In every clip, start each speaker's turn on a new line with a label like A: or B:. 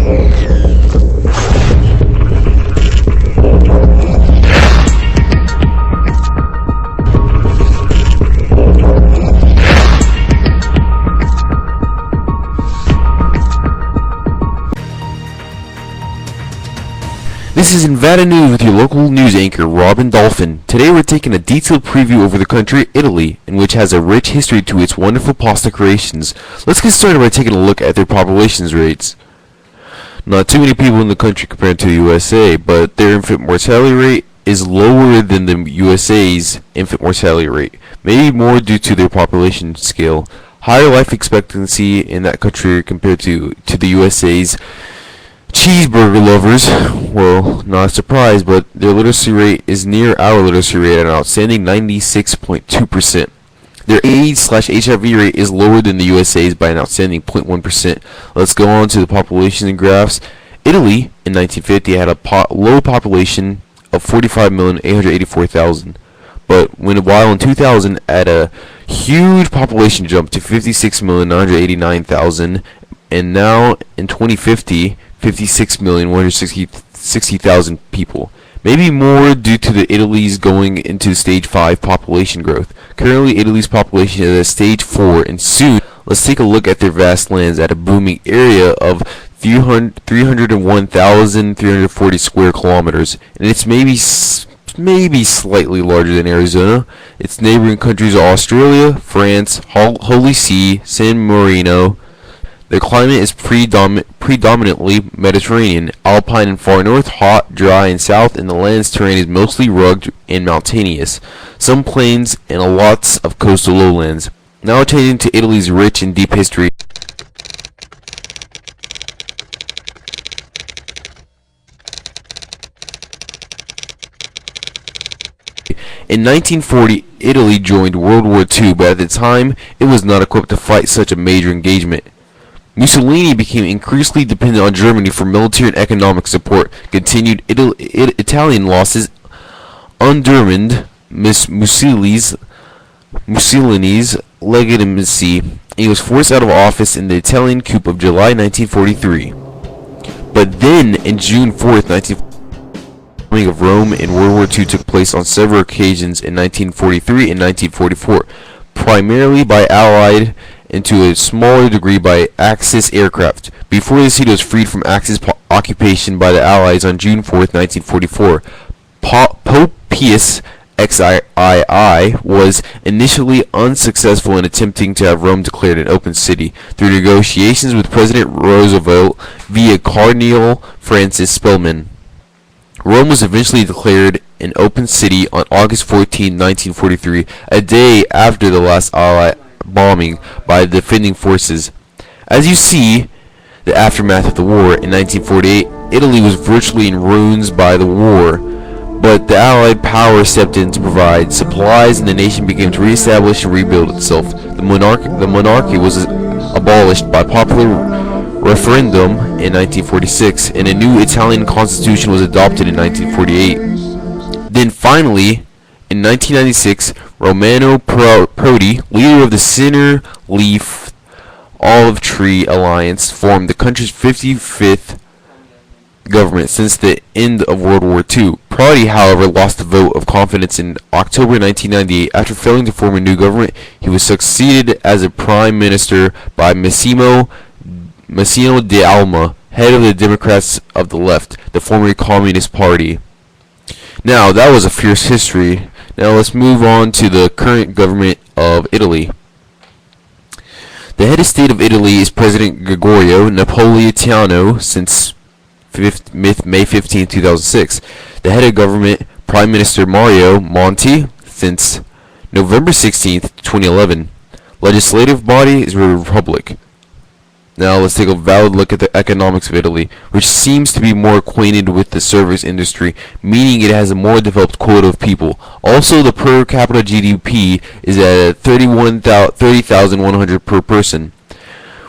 A: This is Invada News with your local news anchor, Robin Dolphin. Today we're taking a detailed preview over the country, Italy, in which has a rich history to its wonderful pasta creations. Let's get started by taking a look at their population rates. Not too many people in the country compared to the USA, but their infant mortality rate is lower than the USA's infant mortality rate, maybe more due to their population scale. Higher life expectancy in that country compared to the USA's cheeseburger lovers. Well, not a surprise, but their literacy rate is near our literacy rate at an outstanding 96.2%. Their AIDS/HIV rate is lower than the USA's by an outstanding 0.1%. Let's go on to the population graphs. Italy in 1950 had a low population of 45,884,000, but while in 2000 had a huge population jump to 56,989,000, and now in 2050 56,160,000 people, maybe more due to the Italy's going into stage 5 population growth. Currently, Italy's population is at stage 4, and soon, let's take a look at their vast lands at a booming area of 301,340 square kilometers, and it's maybe slightly larger than Arizona. Its neighboring countries are Australia, France, Holy See, San Marino. The climate is predominantly Mediterranean, alpine and far north, hot, dry, and south, and the land's terrain is mostly rugged and mountainous, some plains, and lots of coastal lowlands. Now attending to Italy's rich and deep history. In 1940, Italy joined World War II, but at the time, it was not equipped to fight such a major engagement. Mussolini became increasingly dependent on Germany for military and economic support. Continued Italian losses undermined Mussolini's legitimacy, and he was forced out of office in the Italian coup of July 1943. But then, in June 4th, 1943, of Rome in World War II took place on several occasions in 1943 and 1944, primarily by Allied and to a smaller degree by Axis aircraft. Before the city was freed from Axis occupation by the Allies on June 4th, 1944, Pope Pius XII was initially unsuccessful in attempting to have Rome declared an open city. Through negotiations with President Roosevelt via Cardinal Francis Spellman, Rome was eventually declared an open city on August 14, 1943, a day after the last Allied bombing by the defending forces. As you see, the aftermath of the war in 1948, Italy was virtually in ruins by the war, but the Allied power stepped in to provide supplies, and the nation began to reestablish and rebuild itself. The monarchy was abolished by popular referendum in 1946, and a new Italian constitution was adopted in 1948. Then finally, in 1996, Romano Prodi, leader of the Center-Leaf Olive Tree Alliance, formed the country's 55th government since the end of World War II. Prodi, however, lost the vote of confidence in October 1998. After failing to form a new government, he was succeeded as a prime minister by Massimo D'Alema, head of the Democrats of the Left, the former Communist Party. Now, that was a fierce history. Now let's move on to the current government of Italy. The head of state of Italy is President Gregorio Napolitano since May 15, 2006. The head of government, Prime Minister Mario Monti, since November 16, 2011. Legislative body is the Republic. Now let's take a valid look at the economics of Italy, which seems to be more acquainted with the service industry, meaning it has a more developed quota of people. Also, the per capita GDP is at 30,100 per person,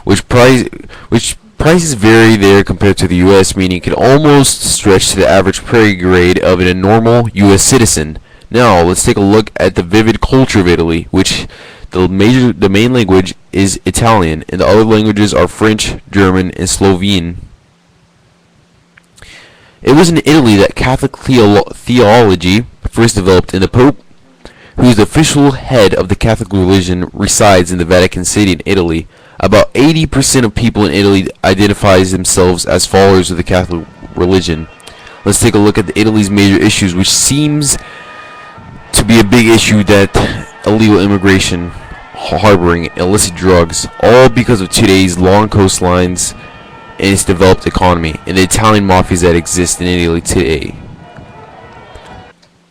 A: which prices vary there compared to the US, meaning it can almost stretch to the average pay grade of a normal US citizen. Now let's take a look at the vivid culture of Italy, which the main language is Italian, and the other languages are French, German, and Slovene. It was in Italy that Catholic theology first developed, and the Pope, who is the official head of the Catholic religion, resides in the Vatican City in Italy. About 80% of people in Italy identifies themselves as followers of the Catholic religion. Let's take a look at Italy's major issues, which seems to be a big issue, that illegal immigration, harboring illicit drugs, all because of today's long coastlines and its developed economy, and the Italian mafias that exist in Italy today.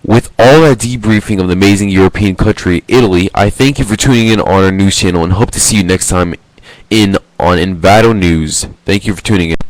A: With all that debriefing of the amazing European country, Italy, I thank you for tuning in on our news channel and hope to see you next time on Envato News. Thank you for tuning in.